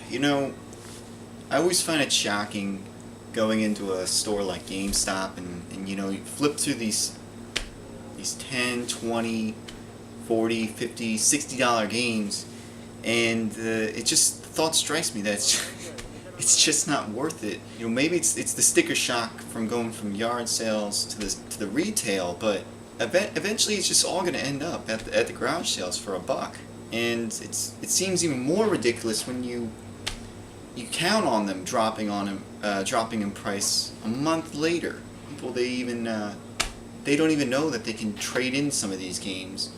You know, I always find it shocking going into a store like GameStop and you know, you flip through these 10, 20, 40, 50, $60 games, and it just, the thought strikes me that it's just not worth it. You know, maybe it's the sticker shock from going from yard sales to the retail, but eventually it's just all going to end up at the garage sales for $1. And it seems even more ridiculous when you count on them dropping in price a month later. People they don't even know that they can trade in some of these games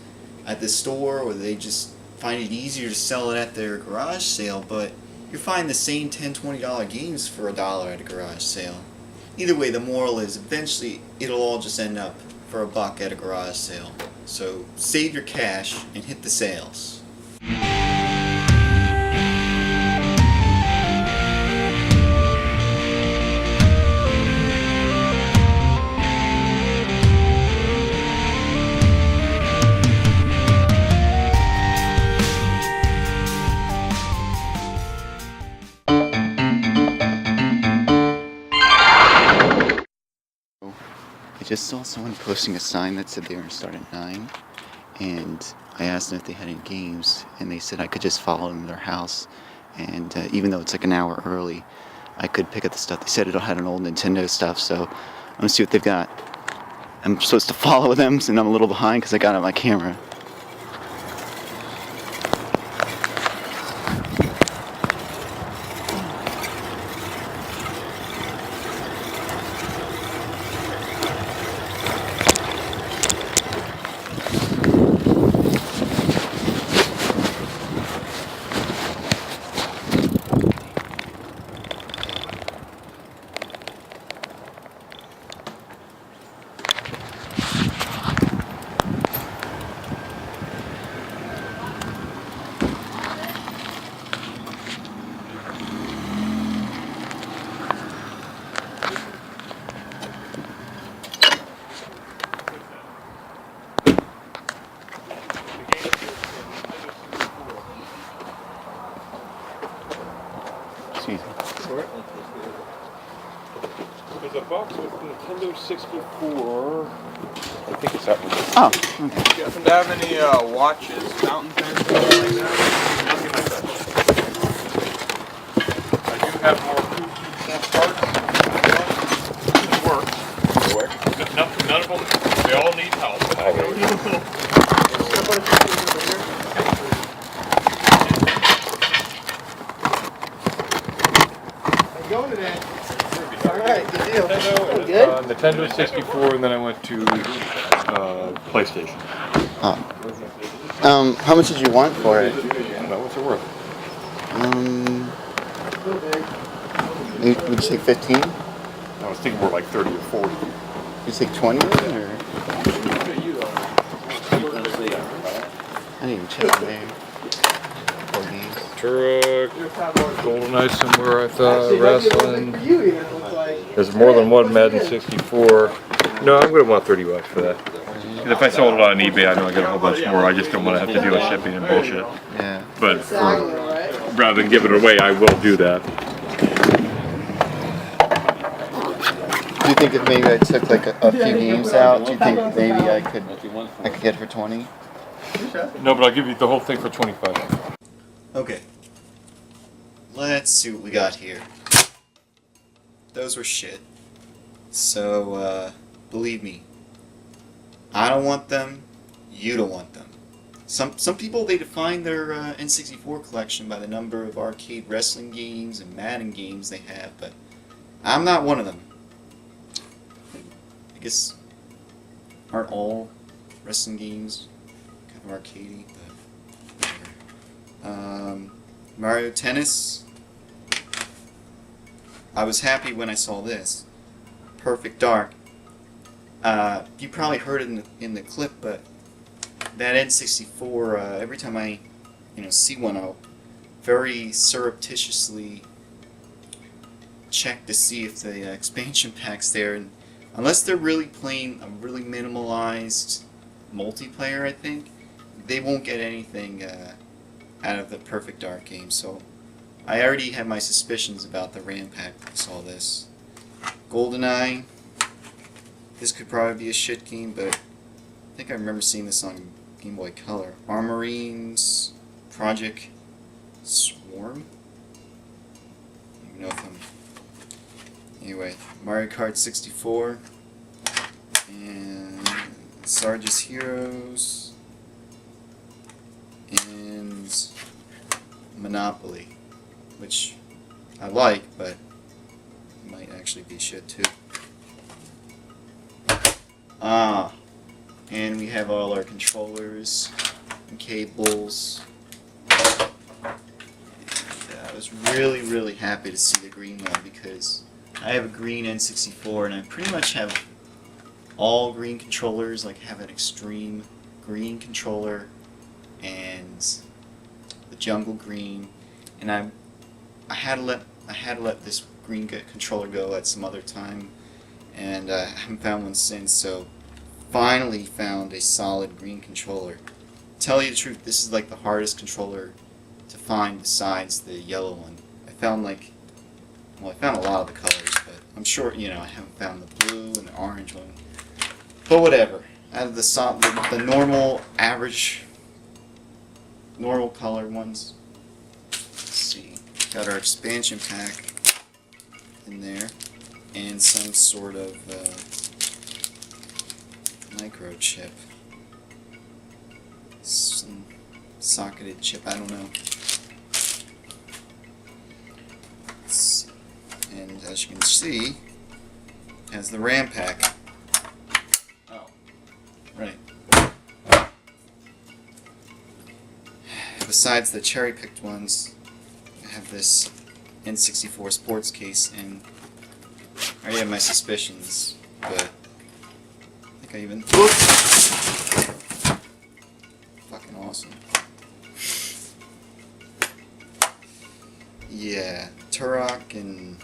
at the store, or they just find it easier to sell it at their garage sale. But you're finding the same $10, $20 games for $1 at a garage sale. Either way, the moral is eventually it'll all just end up for $1 at a garage sale. So save your cash and hit the sales. I just saw someone posting a sign that said they were going to start at 9, and I asked them if they had any games, and they said I could just follow them to their house, and even though it's like an hour early, I could pick up the stuff. They said it'll have an old Nintendo stuff, so I'm going to see what they've got. I'm supposed to follow them, and I'm a little behind because I got out my camera. There's a box with Nintendo 64. I think it's that one. Oh, okay. Do you happen to have any watches, fountain pens, something like that? Nothing like that. I do have more parts. It works. None of them, they all need help. Going today. Alright, good deal. Nintendo 64, and then I went to PlayStation. Oh. How much did you want for it? I don't know, what's it worth? Would you take 15? I was thinking more like 30 or 40. Would you take 20 or? I didn't even check the name. Turok, GoldenEye somewhere, I thought, wrestling. There's more than one Madden 64. No, I'm going to want $30 for that. Because if I sold it on eBay, I know I get a whole bunch more. I just don't want to have to deal with shipping and bullshit. Yeah. But rather than give it away, I will do that. Do you think if maybe I took like a few games out, do you think maybe I could get it for 20? No, but I'll give you the whole thing for 25. Okay. Let's see what we got here. Those were shit. So, believe me, I don't want them, you don't want them. Some people, they define their N64 collection by the number of arcade wrestling games and Madden games they have, but I'm not one of them. I guess, aren't all wrestling games kind of arcadey, but whatever. Mario Tennis. I was happy when I saw this. Perfect Dark. You probably heard it in the clip, but that N64, every time I see one, I'll very surreptitiously check to see if the expansion pack's there, and unless they're really playing a really minimalized multiplayer, I think they won't get anything out of the Perfect Dark game. So I already had my suspicions about the RAM pack when I saw this. GoldenEye. This could probably be a shit game, but I think I remember seeing this on Game Boy Color. Armorines, Project Swarm? I don't even know if I'm... Anyway, Mario Kart 64. And Sarge's Heroes. And Monopoly. Which I like, but might actually be shit too. And we have all our controllers and cables. And, I was really happy to see the green one because I have a green N64 and I pretty much have all green controllers. Like have an extreme green controller and the jungle green, and I had to let this green controller go at some other time, and I haven't found one since. So finally found a solid green controller. Tell you the truth, this is like the hardest controller to find besides the yellow one. I found I found a lot of the colors, but I'm sure, I haven't found the blue and the orange one. But whatever. Out of the normal, average, normal colored ones. Let's see. Got our expansion pack in there, and some sort of microchip. Some socketed chip, I don't know. Let's see. And as you can see, it has the RAM pack. Oh, right. Besides the cherry-picked ones, I have this N64 sports case, and I already have my suspicions, but I think I even... Fucking awesome. Yeah, Turok and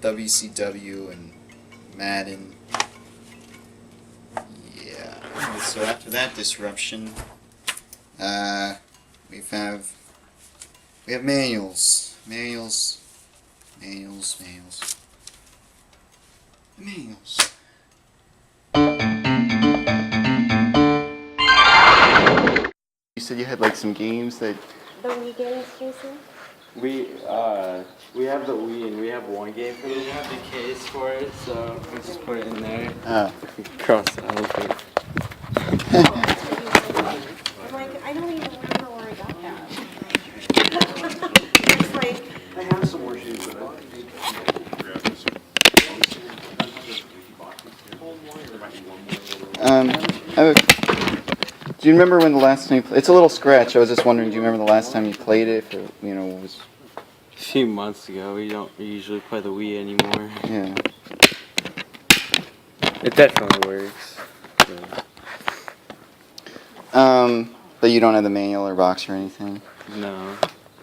WCW and Madden. Yeah. Anyway, so after that disruption, we have manuals. Manuals. You said you had like some games that... The Wii games, Jason? We have the Wii and we have one game for it. We have the case for it, so we just put it in there. Oh. Cross it out. I'm like, I don't even remember where I got that. It's like, I have some more shoes with it. Do you remember when the last time you played? It's a little scratch. I was just wondering, do you remember the last time you played it? If it, was... A few months ago. We don't usually play the Wii anymore. Yeah. It definitely works. But you don't have the manual or box or anything? No.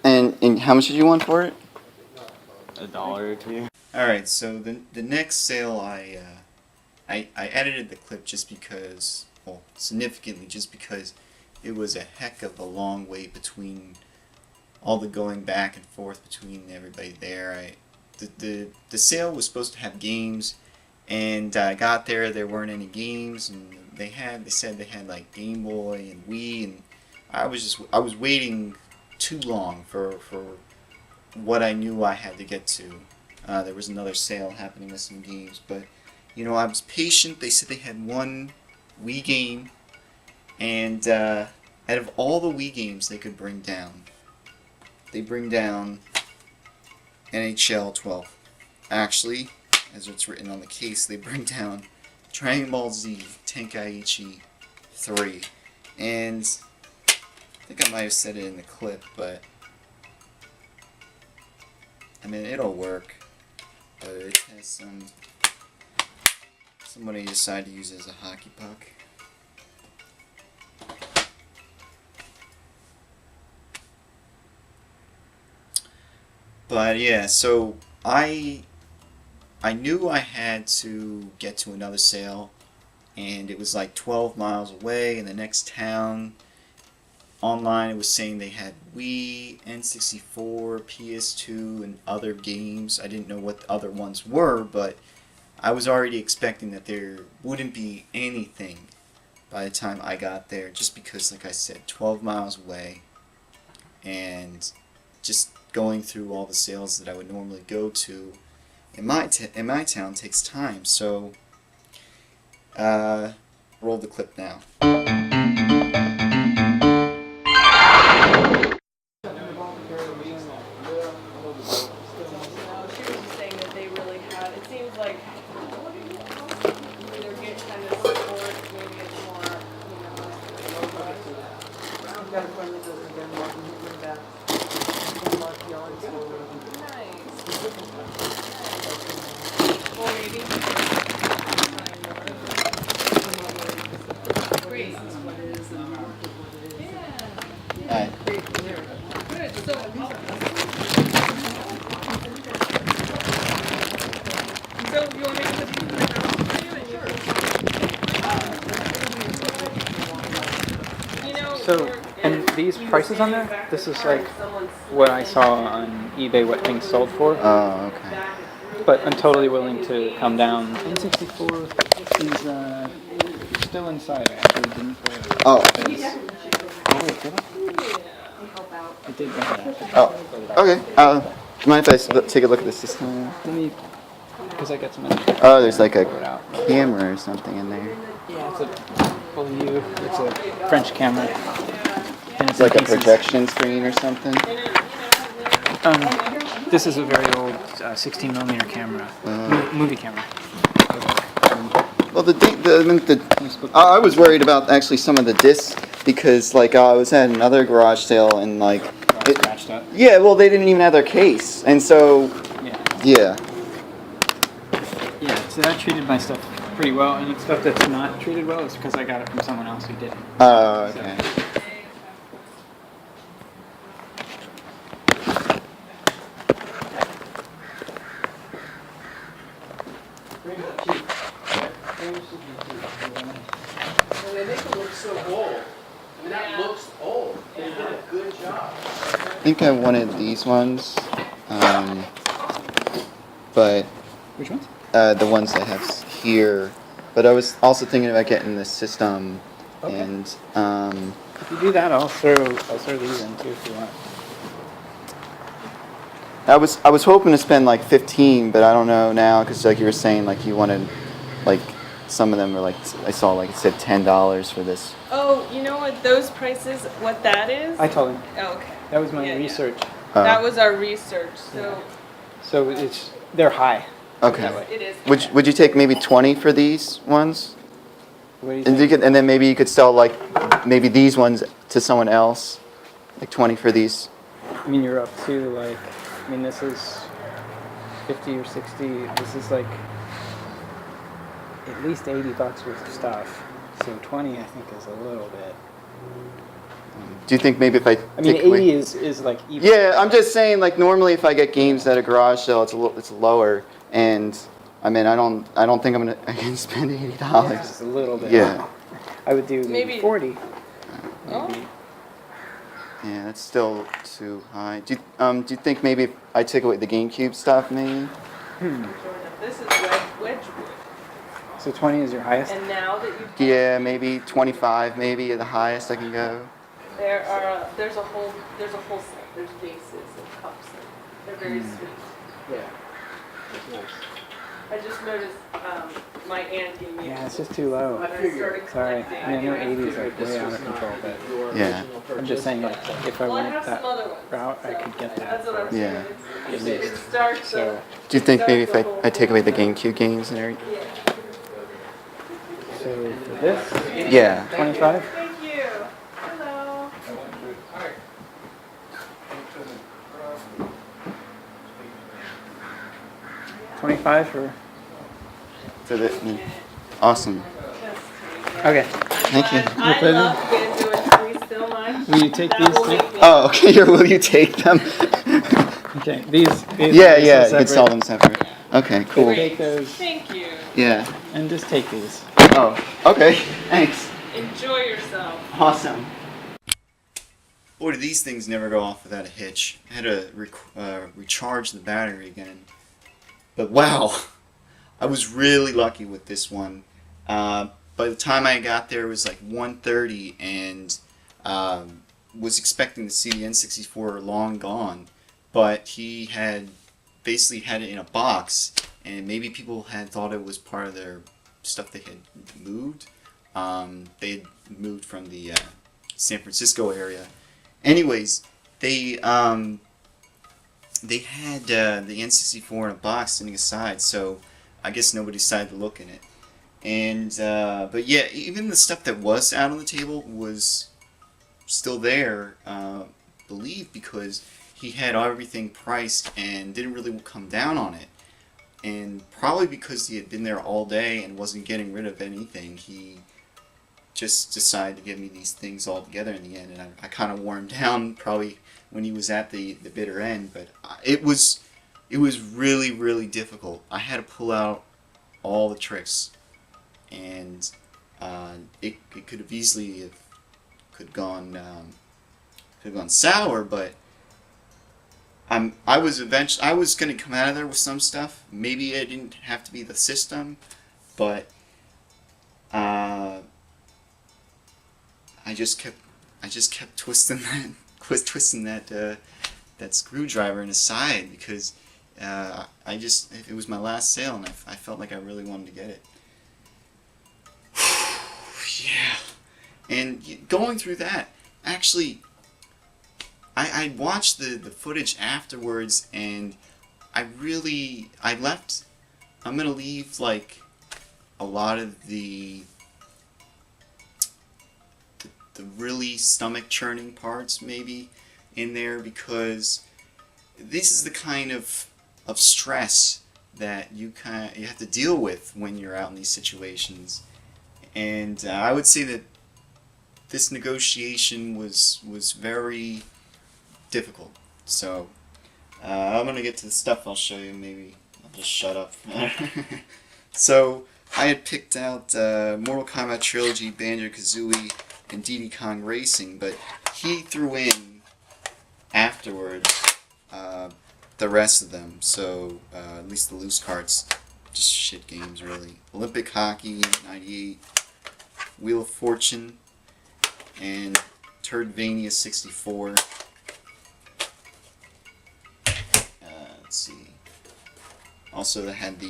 And how much did you want for it? $1 or $2. Alright, so the next sale I edited the clip just because, well, significantly just because it was a heck of a long way between all the going back and forth between everybody there. The sale was supposed to have games, and I got there weren't any games, and they said they had like Game Boy and Wii, and I was waiting too long for what I knew I had to get to. There was another sale happening with some games, but I was patient. They said they had one Wii game, and out of all the Wii games they could bring down, they bring down NHL 12. Actually, as it's written on the case, they bring down Dragon Ball Z Tenkaichi 3. And I think I might have said it in the clip, but I mean, it'll work. But it has somebody decided to use it as a hockey puck. But yeah, so I knew I had to get to another sale, and it was like 12 miles away in the next town, online it was saying they had Wii, N64, PS2, and other games. I didn't know what the other ones were, but I was already expecting that there wouldn't be anything by the time I got there, just because, like I said, 12 miles away, and just going through all the sales that I would normally go to in my town takes time. So, roll the clip now. So, and these prices on there, this is like what I saw on eBay, what things sold for. Oh, okay. But I'm totally willing to come down. N64 is still inside. I actually didn't play it. Oh. I did that. Oh. Okay. Do you mind if I take a look at the system? Let me, because I got some. Oh, there's like a camera or something in there. Yeah, it's a full view. It's a French camera. And It's like a projection screen or something. This is a very old 16mm camera, movie camera. Well, I was worried about actually some of the discs because, like, I was at another garage sale and, like, Scratched up. yeah, well, they didn't even have their case, and so yeah. Yeah, so I treated my stuff pretty well, and stuff that's not treated well is because I got it from someone else who didn't. Oh, okay. They make it look so old. I mean, that looks old. They did a good job. I think I wanted these ones, but Which ones? the ones I have here. But I was also thinking about getting the system, Okay. and If you do that, I'll throw these in too if you want. I was hoping to spend like 15, but I don't know now because like you were saying, like you wanted, like some of them were like I saw like it said $10 for this. Oh, you know what those prices, what that is? I told him. Oh, okay. That was my Yeah, yeah. research. That was our research, so So they're high. Okay. it is. Would you take maybe 20 for these ones? What do you And think? and then maybe you could sell like maybe these ones to someone else, like 20 for these. I mean, you're up to like, I mean, this is 50 or 60. This is like at least $80 worth of stuff. So 20, I think, is a little bit. Do you think maybe if I I mean, take 80 away... is like even. Yeah, I'm just saying like normally if I get games at a garage sale, it's lower, and I mean I don't think I can spend $80. Just a little bit. Yeah. I would do maybe 40. Oh. Maybe. Yeah, that's still too high. Do you think maybe if I take away the GameCube stuff, maybe? This is Wedgwood. So 20 is your highest? And now that you've Yeah, maybe 25, maybe the highest I can go. there's a whole set. There's vases and cups. And they're very sweet. Yeah. I just noticed my aunt gave me. Yeah, it's just too low. When I started Sorry. collecting. I mean, I know 80 is like way out of control, but Yeah. I'm just saying, like, if I Well, I went have that some other ones. route, I could get that. That's what I'm Yeah. saying. It starts. So, Do you think maybe if I take away the GameCube games and everything? so for this, Yeah. 25? Thank you. Hello. 25 for. For the, awesome. Okay. Thank you. I love Banjo and Tooie so much. Will you take That these will too? make me- Oh, okay. Here, will you take them? Okay. These Yeah, are yeah. You separate. could sell them separate. Okay, cool. Take those Thank you. Yeah. and just take these. Oh, okay. Thanks. Enjoy yourself. Awesome. boy, do these things never go off without a hitch. I had to recharge the battery again. But wow, I was really lucky with this one. By the time I got there, it was like 1:30, and was expecting to see the N64 long gone, but he had basically had it in a box, and maybe people had thought it was part of their stuff they had moved. They had moved from the San Francisco area. Anyways, they had the N64 in a box sitting aside, so I guess nobody decided to look in it. And but yeah, even the stuff that was out on the table was still there, believe, because he had everything priced and didn't really come down on it. And probably because he had been there all day and wasn't getting rid of anything, he just decided to give me these things all together in the end. And I kind of wore him down probably when he was at the bitter end. But it was really, really difficult. I had to pull out all the tricks, and it could have easily could gone sour, but I was going to come out of there with some stuff. Maybe it didn't have to be the system, but I just kept twisting that screwdriver in his side, because it was my last sale, and I felt like I really wanted to get it. Yeah. And going through that, actually, I watched the footage afterwards, and I'm going to leave like a lot of the really stomach churning parts maybe in there, because this is the kind of stress that you have to deal with when you're out in these situations. And I would say that this negotiation was very difficult. So I'm gonna get to the stuff I'll show you. Maybe I'll just shut up. So I had picked out Mortal Kombat Trilogy, Banjo-Kazooie, and Diddy Kong Racing, but he threw in afterwards the rest of them. So at least the loose carts, just shit games really. Olympic Hockey '98, Wheel of Fortune, and Turdvania 64. Let's see. Also, they had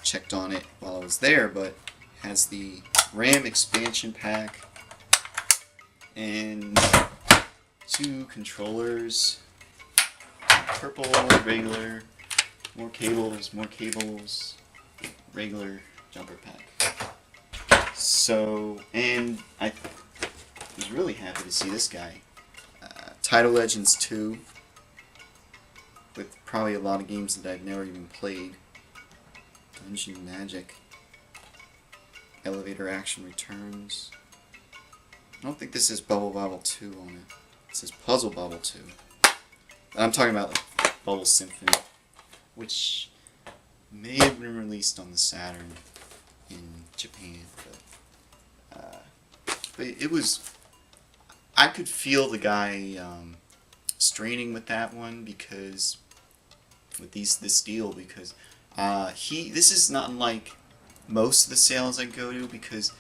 checked on it while I was there, but has the RAM expansion pack and 2 controllers, purple, regular, more cables, regular jumper pack. So, and I was really happy to see this guy. Title Legends 2, with probably a lot of games that I've never even played. Dungeon Magic. Elevator Action Returns. I don't think this is Bubble Bobble 2 on it. It says Puzzle Bubble 2. I'm talking about like Bubble Symphony, which may have been released on the Saturn in Japan, but it was. I could feel the guy straining with that one, because with this deal, because this is not like most of the sales I go to, because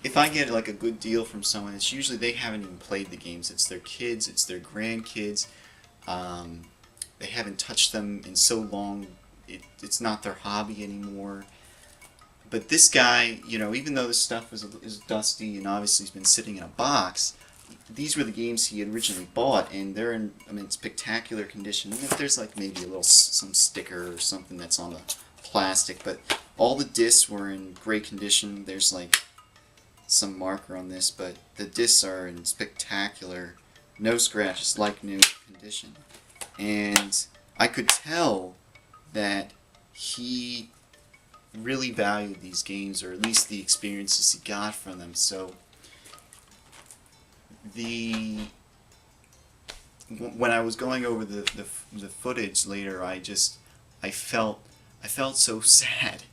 if I get like a good deal from someone, it's usually they haven't even played the games. It's their kids, it's their grandkids. They haven't touched them in so long. It's not their hobby anymore. But this guy, you know, even though this stuff is dusty and obviously has been sitting in a box, these were the games he had originally bought, and they're in, spectacular condition. There's like maybe some sticker or something that's on the plastic, but all the discs were in great condition. There's like some marker on this, but the discs are in spectacular, no scratches, like new condition. And I could tell that he really valued these games, or at least the experiences he got from them. So when I was going over the footage later, I felt so sad.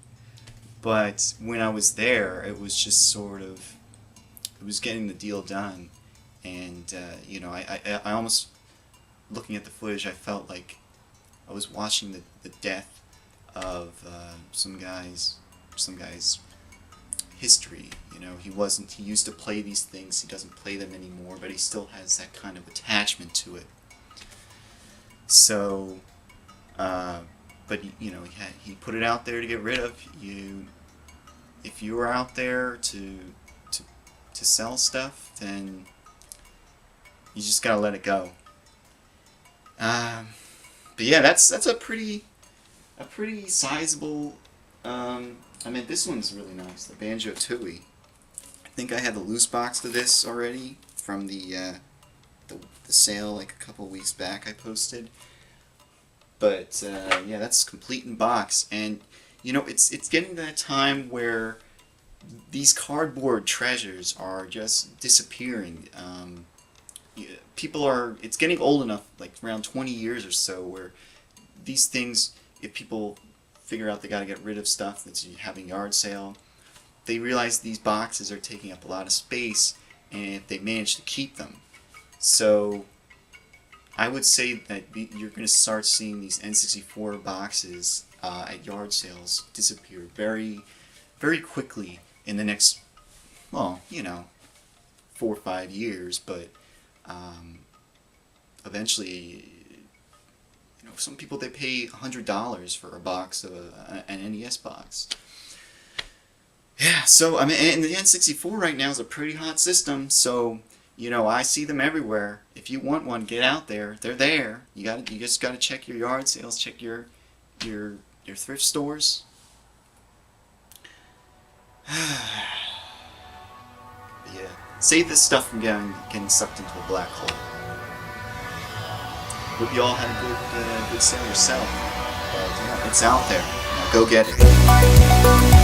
But when I was there, it was just sort of, it was getting the deal done, and you know, I almost, looking at the footage, I felt like I was watching the death of some guy's history. You know, he used to play these things, he doesn't play them anymore, but he still has that kind of attachment to it. So, but you know, he put it out there to get rid of. If you are out there to sell stuff, then you just gotta let it go. But yeah, that's a pretty sizable. I mean, this one's really nice, the Banjo Tooie. I think I had the loose box to this already from the sale like a couple weeks back I posted. But yeah, that's complete in box, and you know, it's getting to that time where these cardboard treasures are just disappearing. It's getting old enough, like around 20 years or so, where these things, if people figure out they got to get rid of stuff that's having a yard sale, they realize these boxes are taking up a lot of space, and if they manage to keep them. So I would say that you're going to start seeing these N64 boxes at yard sales disappear very, very quickly in the next, well, you know, 4 or 5 years, but eventually, you know, some people, they pay $100 for a box of an NES box. Yeah, so I mean, and the N64 right now is a pretty hot system, so you know, I see them everywhere. If you want one, get out there. They're there. You just gotta check your yard sales, check your thrift stores. Yeah, save this stuff from getting sucked into a black hole. Hope you all had a good sale yourself. But yeah, it's out there. Now go get it.